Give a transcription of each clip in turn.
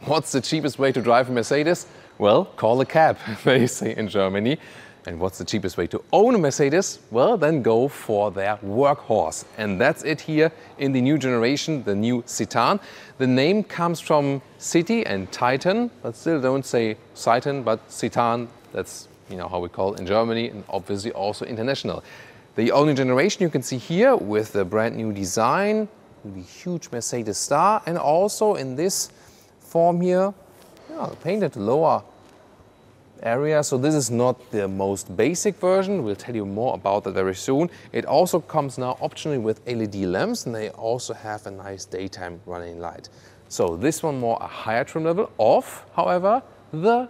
What's the cheapest way to drive a Mercedes? Well, call a cab, they say in Germany. And what's the cheapest way to own a Mercedes? Well, then go for their workhorse. And that's it here in the new generation, the new Citan. The name comes from city and Titan, but still don't say Citan, but Citan. That's how we call it in Germany, and obviously also international. The only generation you can see here with the brand new design, the huge Mercedes star, and also in this form here, painted lower area. So this is not the most basic version. We'll tell you more about that very soon. It also comes now optionally with LED lamps, and they also have a nice daytime running light. So this one more a higher trim level of, however, the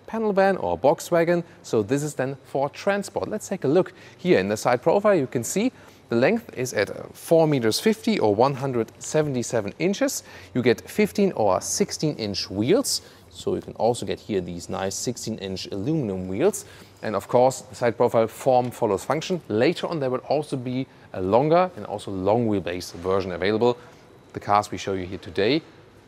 panel van or box wagon. So this is then for transport. Let's take a look here in the side profile. You can see the length is at 4 meters 50 or 177 inches. You get 15 or 16 inch wheels. So you can also get here these nice 16-inch aluminum wheels. And of course, the side profile form follows function. Later on, there will also be a longer and also long wheelbase version available. The cars we show you here today,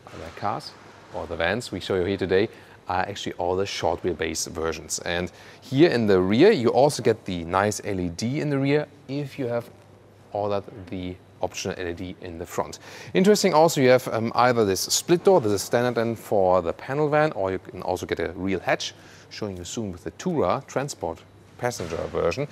the cars or the vans we show you here today, are actually all the short wheelbase versions. And here in the rear, you also get the nice LED in the rear if you have ordered the optional LED in the front. Interesting also, you have either this split door, this is standard then for the panel van, or you can also get a real hatch, showing you soon with the Tourer transport passenger version.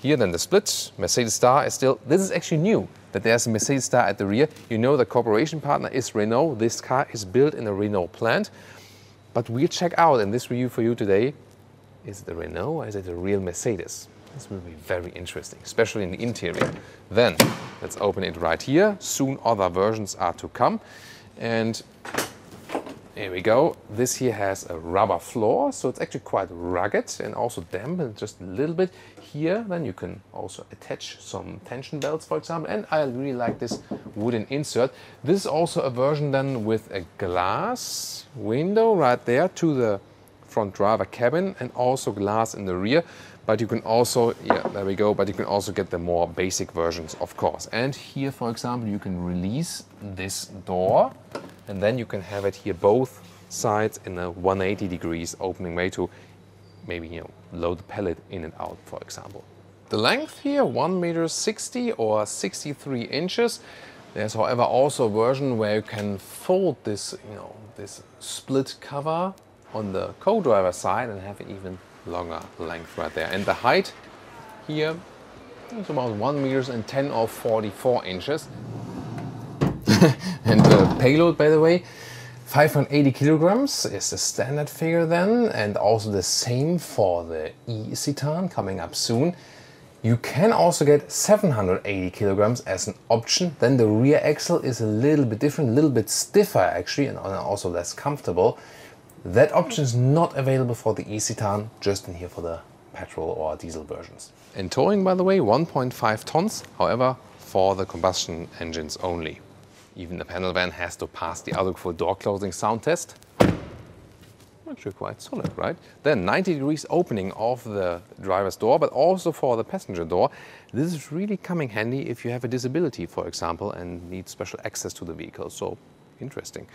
Here then the split, Mercedes star is still, this is actually new, that there's a Mercedes star at the rear. You know the cooperation partner is Renault. This car is built in a Renault plant. But we'll check out in this review for you today, is it a Renault or is it a real Mercedes? This will be very interesting, especially in the interior. Then, let's open it right here. Soon other versions are to come. And here we go. This here has a rubber floor, so it's actually quite rugged and also dampened just a little bit. Here, then you can also attach some tension belts, for example. And I really like this wooden insert. This is also a version then with a glass window right there to the front driver cabin and also glass in the rear. But you can also, there we go, but you can also get the more basic versions, of course. And here, for example, you can release this door and then you can have it here both sides in a 180 degrees opening way to maybe, load the pallet in and out, for example. The length here, 1 meter 60 or 63 inches. There's, however, also a version where you can fold this, this split cover on the co-driver side and have it even longer length right there. And the height here is about 1 meter and 10 or 44 inches. And the payload, by the way, 580 kilograms is the standard figure then, and also the same for the eCitan coming up soon. You can also get 780 kilograms as an option. Then the rear axle is a little bit different, a little bit stiffer actually, and also less comfortable. That option is not available for the eCitan, just in here for the petrol or diesel versions. And towing, by the way, 1.5 tons, however, for the combustion engines only. Even the panel van has to pass the Autogefuehl door closing sound test. Actually quite solid, right? Then 90 degrees opening of the driver's door, but also for the passenger door. This is really coming handy if you have a disability, for example, and need special access to the vehicle. So interesting.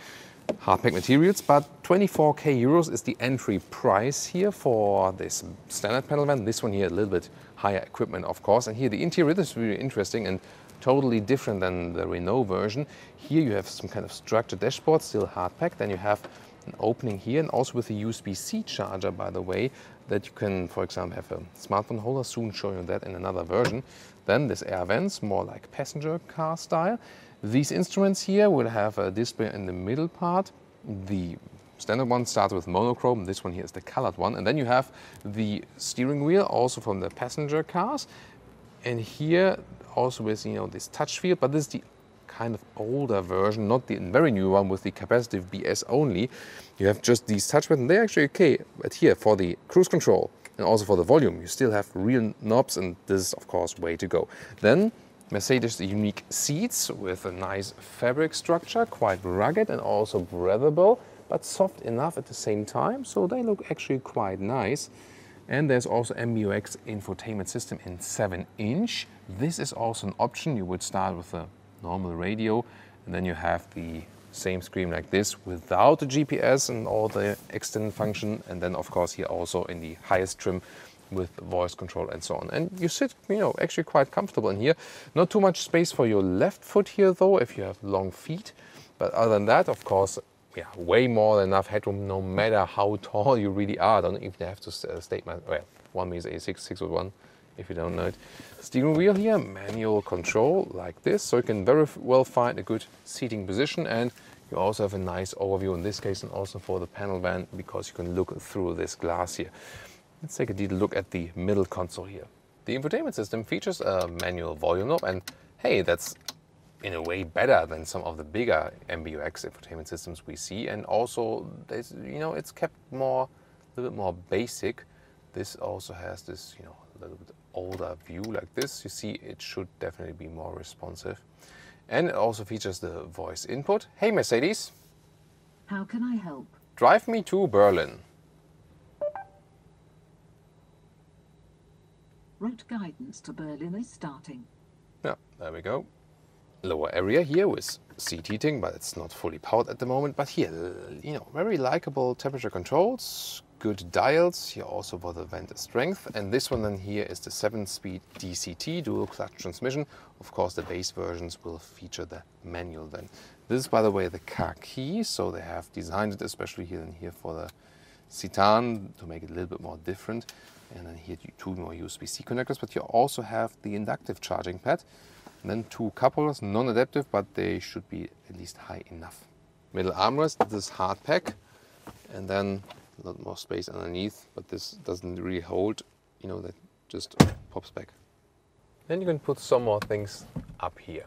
Hardpack materials, but 24k euros is the entry price here for this standard panel van. This one here a little bit higher equipment, of course. And here the interior, this is really interesting and totally different than the Renault version. Here you have some kind of structured dashboard, still hardpack. Then you have an opening here and also with a USB-C charger, by the way, that you can, for example, have a smartphone holder, soon showing you that in another version. Then this air vents, more like passenger car style. These instruments here will have a display in the middle part. The standard one starts with monochrome. This one here is the colored one. And then you have the steering wheel also from the passenger cars. And here also with, this touch field, but this is the kind of older version, not the very new one with the capacitive BS only. You have just these touch buttons. They're actually okay, but here for the cruise control and also for the volume, you still have real knobs, and this is, of course, way to go. Then Mercedes unique seats with a nice fabric structure, quite rugged and also breathable, but soft enough at the same time, so they look actually quite nice. And there's also MBUX infotainment system in 7-inch. This is also an option. You would start with a normal radio, and then you have the same screen like this without the GPS and all the extended function. And then of course here also in the highest trim with voice control and so on. And you sit, actually quite comfortable in here. Not too much space for your left foot here though, if you have long feet. But other than that, of course, yeah, way more than enough headroom no matter how tall you really are. I don't even have to state my, well, 1m86, 6'1", if you don't know it. Steering wheel here, manual control like this, so you can very well find a good seating position, and you also have a nice overview in this case and also for the panel van because you can look through this glass here. Let's take a detailed look at the middle console here. The infotainment system features a manual volume knob, and hey, that's in a way better than some of the bigger MBUX infotainment systems we see, and also it's kept a little bit more basic. This also has this a little bit older view like this. You see, it should definitely be more responsive, and it also features the voice input. Hey Mercedes, how can I help? Drive me to Berlin. Route guidance to Berlin is starting. Yeah, there we go. Lower area here with seat heating, but it's not fully powered at the moment. But here, very likable temperature controls, good dials here also for the vent strength. And this one then here is the 7-speed DCT, dual clutch transmission. Of course, the base versions will feature the manual then. This is, by the way, the car key, so they have designed it especially here and here for the Citan to make it a little bit more different. And then here 2 more USB-C connectors, but you also have the inductive charging pad. And then 2 cup holders, non-adaptive, but they should be at least high enough. Middle armrest, this hard pack, and then a lot more space underneath, but this doesn't really hold, that just pops back. Then you can put some more things up here.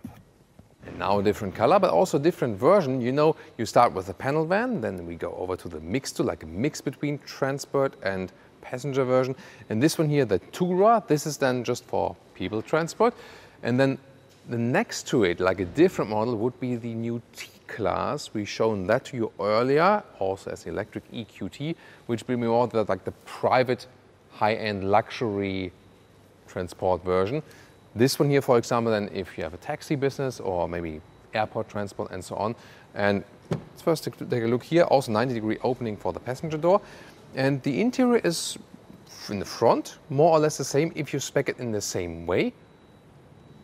And now a different color, but also a different version. You start with the panel van, then we go over to the mixed, like a mix between transport and passenger version. And this one here, the Tourer, this is then just for people transport. And then the next to it, like a different model, would be the new T-Class. We've shown that to you earlier, also as the electric EQT, which will be more like the private high-end luxury transport version. This one here, for example, then if you have a taxi business or maybe airport transport and so on. And let's first take a look here, also 90-degree opening for the passenger door. And the interior is in the front, more or less the same if you spec it in the same way.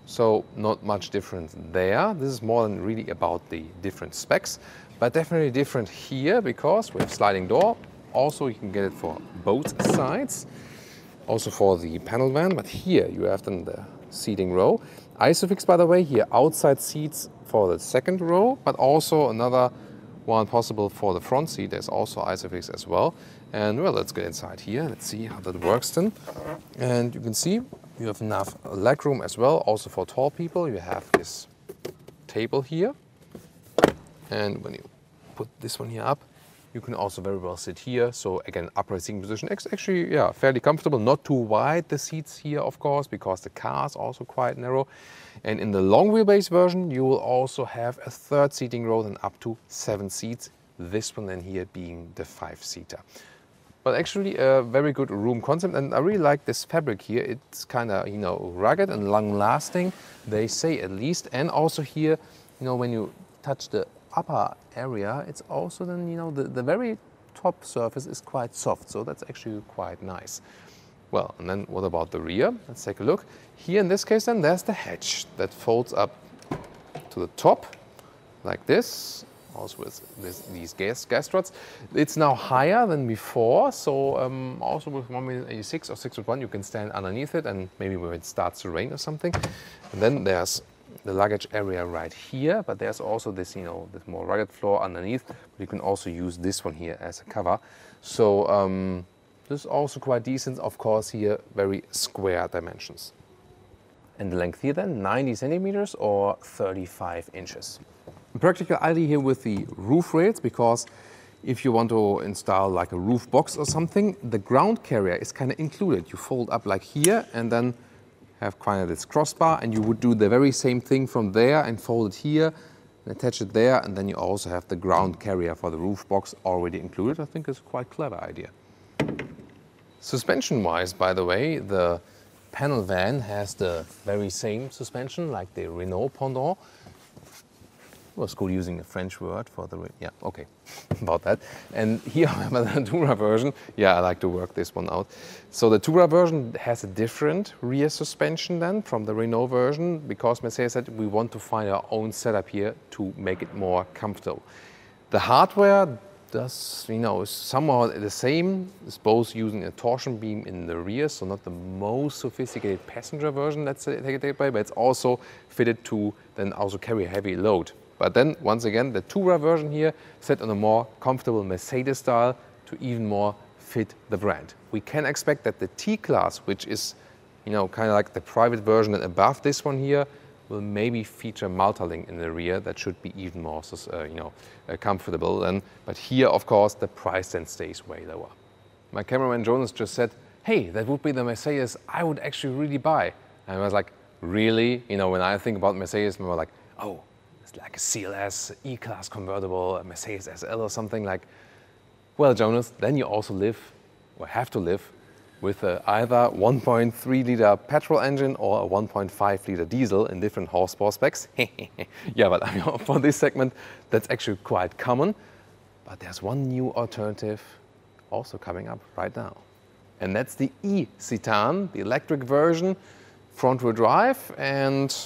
So not much difference there. This is more than really about the different specs, but definitely different here because we have sliding door. Also, you can get it for both sides, also for the panel van, but here you have then the seating row. Isofix, by the way, here outside seats for the second row, but also another one possible for the front seat. There's also Isofix as well. And well, let's get inside here. Let's see how that works then. And you can see you have enough legroom as well. Also for tall people, you have this table here. And when you put this one here up, you can also very well sit here. So again, upright seating position. Actually, yeah, fairly comfortable. Not too wide, the seats here, of course, because the car is also quite narrow. And in the long wheelbase version, you will also have a third seating row and up to 7 seats. This one then here being the 5-seater. But actually a very good room concept, and I really like this fabric here. It's kind of, rugged and long-lasting, they say at least. And also here, when you touch the upper area, it's also then, the very top surface is quite soft, so that's actually quite nice. Well, and then what about the rear? Let's take a look. Here in this case then, there's the hatch that folds up to the top, like this. Also with these gas struts. It's now higher than before, so also with 1m86 or 6'1", you can stand underneath it, and maybe when it starts to rain or something. And then there's the luggage area right here, but there's also this, this more rugged floor underneath. But you can also use this one here as a cover. So this is also quite decent. Of course, here very square dimensions. And the length here then 90 centimeters or 35 inches. Practical idea here with the roof rails, because if you want to install like a roof box or something, the ground carrier is kind of included. You fold up like here and then have kind of this crossbar, and you would do the very same thing from there and fold it here and attach it there, and then you also have the ground carrier for the roof box already included. I think it's a quite clever idea. Suspension wise, by the way, the panel van has the very same suspension like the Renault pendant. was cool using a French word for the, yeah, okay, about that. And here, however, the Tourer version, yeah, I like to work this one out. So the Tourer version has a different rear suspension then from the Renault version, because Mercedes said we want to find our own setup here to make it more comfortable. The hardware does, you know, is somehow the same. It's both using a torsion beam in the rear, so not the most sophisticated passenger version, let's say, take it by, but it's also fitted to then also carry a heavy load. But then, once again, the Tourer version here set on a more comfortable Mercedes style to even more fit the brand. We can expect that the T-Class, which is, you know, kind of like the private version and above this one here, will maybe feature multi-link in the rear. That should be even more, comfortable then. But here, of course, the price then stays way lower. My cameraman Jonas just said, hey, that would be the Mercedes I would actually really buy. And I was like, really? You know, when I think about Mercedes, I'm like, oh, it's like a CLS, E-Class convertible, a Mercedes SL or something like. Well, Jonas, then you also live, or have to live, with either 1.3 liter petrol engine or a 1.5 liter diesel in different horsepower specs. Yeah, but I mean, for this segment, that's actually quite common. But there's one new alternative also coming up right now. And that's the eCitan, the electric version, front-wheel drive. And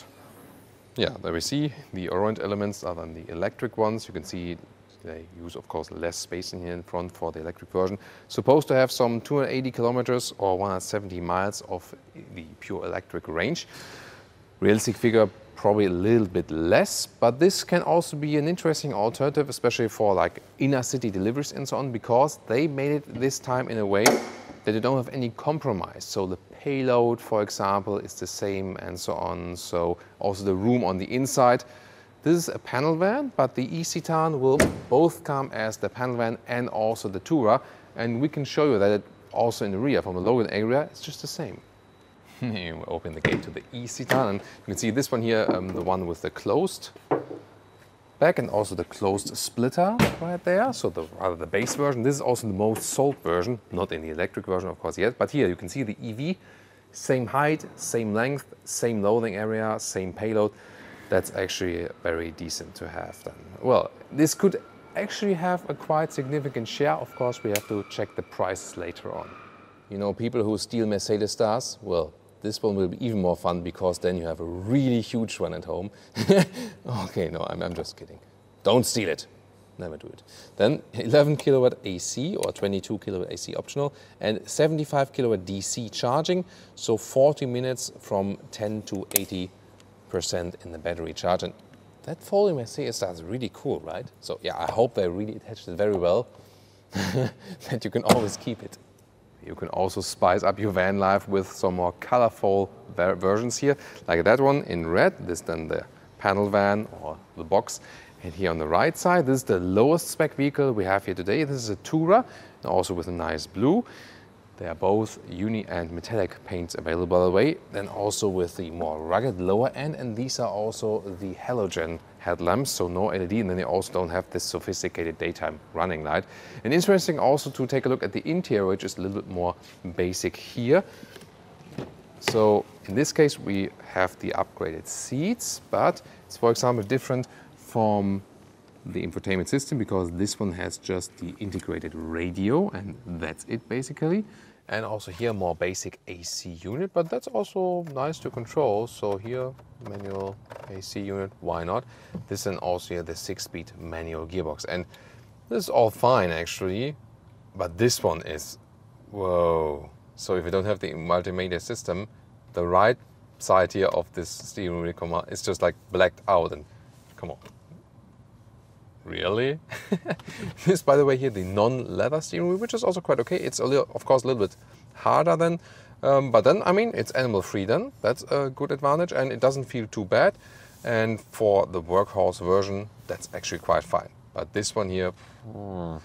yeah, there we see the orange elements are then the electric ones. You can see they use, of course, less space in here in front for the electric version. Supposed to have some 280 kilometers or 170 miles of the pure electric range. Realistic figure, probably a little bit less, but this can also be an interesting alternative, especially for like inner city deliveries and so on, because they made it this time in a way that you don't have any compromise. So the payload, for example, is the same and so on. So also the room on the inside. This is a panel van, but the eCitan will both come as the panel van and also the Tourer. And we can show you that it also in the rear from the Logan area, it's just the same. You open the gate to the eCitan, and you can see this one here, the one with the closed back and also the closed splitter right there. So rather the base version. This is also the most sold version, not in the electric version, of course, yet. But here you can see the EV, same height, same length, same loading area, same payload. That's actually very decent to have then. Well, this could actually have a quite significant share. Of course, we have to check the prices later on. You know, people who steal Mercedes stars, well, this one will be even more fun because then you have a really huge one at home. Okay, no, I'm just kidding. Don't steal it. Never do it. Then 11 kilowatt AC or 22 kilowatt AC optional and 75 kilowatt DC charging. So 40 minutes from 10 to 80% in the battery charge. And that folding Mercedes star is really cool, right? So yeah, I hope they really attached it very well that you can always keep it. You can also spice up your van life with some more colorful versions here, like that one in red. This is then the panel van or the box. And here on the right side, this is the lowest spec vehicle we have here today. This is a Tourer, also with a nice blue. They are both uni and metallic paints available, by the way. Then also with the more rugged lower end, and these are also the halogen headlamps, so no LED, and then they also don't have this sophisticated daytime running light. And interesting also to take a look at the interior, which is a little bit more basic here. So in this case, we have the upgraded seats, but it's, for example, different from the infotainment system because this one has just the integrated radio, and that's it basically. And also here more basic AC unit, but that's also nice to control. So here manual AC unit, why not? This and also here the 6-speed manual gearbox. And this is all fine actually, but this one is, whoa. So if you don't have the multimedia system, the right side here of this steering wheel is just like blacked out, and come on. Really? This, by the way, here the non-leather steering wheel, which is also quite okay. It's a little, of course, a little bit harder than, but then I mean it's animal-free. Then that's a good advantage, and it doesn't feel too bad. And for the workhorse version, that's actually quite fine. But this one here, and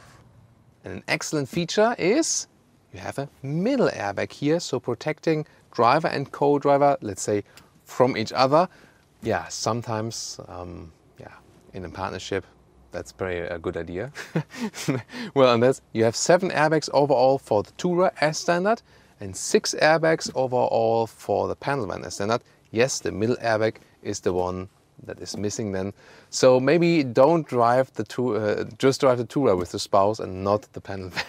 an excellent feature is you have a middle airbag here, so protecting driver and co-driver, let's say, from each other. Yeah, sometimes, in a partnership. That's very a good idea. Well, and that's, you have 7 airbags overall for the Tourer as standard and 6 airbags overall for the panel van as standard. Yes, the middle airbag is the one that is missing then. So maybe don't drive the just drive the Tourer with the spouse and not the panel van.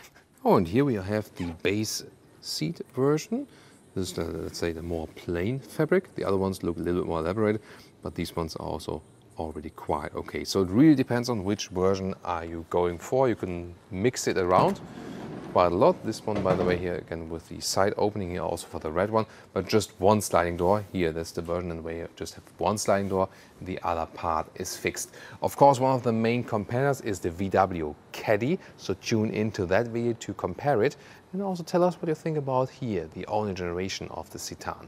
Oh, and here we have the base seat version. This is, let's say, the more plain fabric. The other ones look a little bit more elaborated, but these ones are also already quite okay. So it really depends on which version are you going for. You can mix it around quite a lot. This one, by the way, here again with the side opening here also for the red one, but just one sliding door. Here, that's the version in the way you just have one sliding door. The other part is fixed. Of course, one of the main competitors is the VW Caddy. So tune into that video to compare it and also tell us what you think about here, the only generation of the Citan.